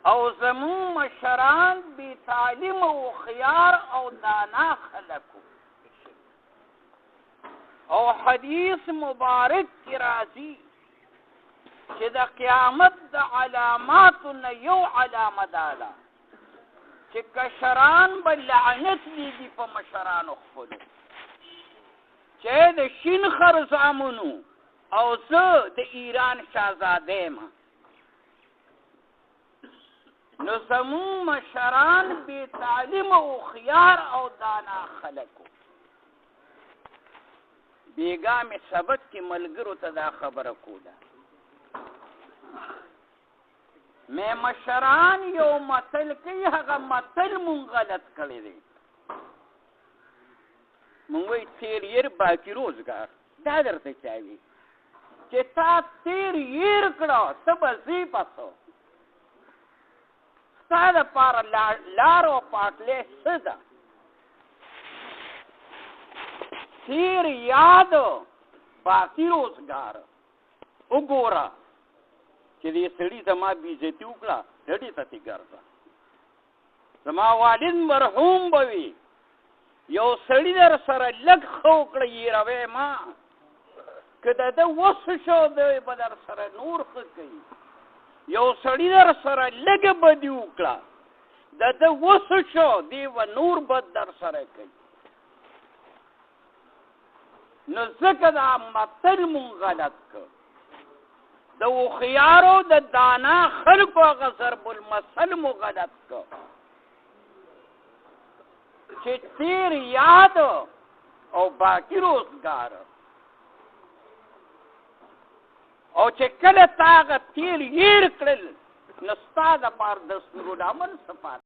او زمون مشران بی تعلیم او خيار او دانا خلقو. او حدیث مبارک کی راضی چې د قیامت د علاماتو نه یو علامه داله چې کشران به لعنت لیدي په مشرانو خپلو، چې د شین خر زامنو او زه د ایران شاهزاده یم. نو زمون مشران بی تعلیم او خيار او دانا خلقو. بیگا می سبق کی ملګرو ته دا خبره کوله، مې مشران یو متل کوي، هغه متل مونږ غلط کړی دی. مونږ وایي تیر ير باقي روزګار. دا درته چا وي چې تا تیر ير کړه ته به ځې پسو، ستا دپاره لار او پاټلی څه ده؟ تیر یاد باقي روزګار. وګوره چې دې سړي زما بېعزتي وکړه، ډډې ته تې ګرځه. زما والد مرحوم به وي، یو سړي در سره لږ ښه وکړه یېروی ما، که د ده وس شو دی به در سره نور ښه کوي. یو سړي در سره لږه بدي وکړه، د ده وس شو دی به نور بد در سره کوي. نو ځکه دا متل مونږ غلط کړ. د هوښیارو د دانا خلکو هغه ضرب المثل مو غلط کړ چې تیر یاد او باقي روزګار. او چې کله تا هغه تیر هېر کړل نو ستا دپاره د سترګو ډامن څه پاتې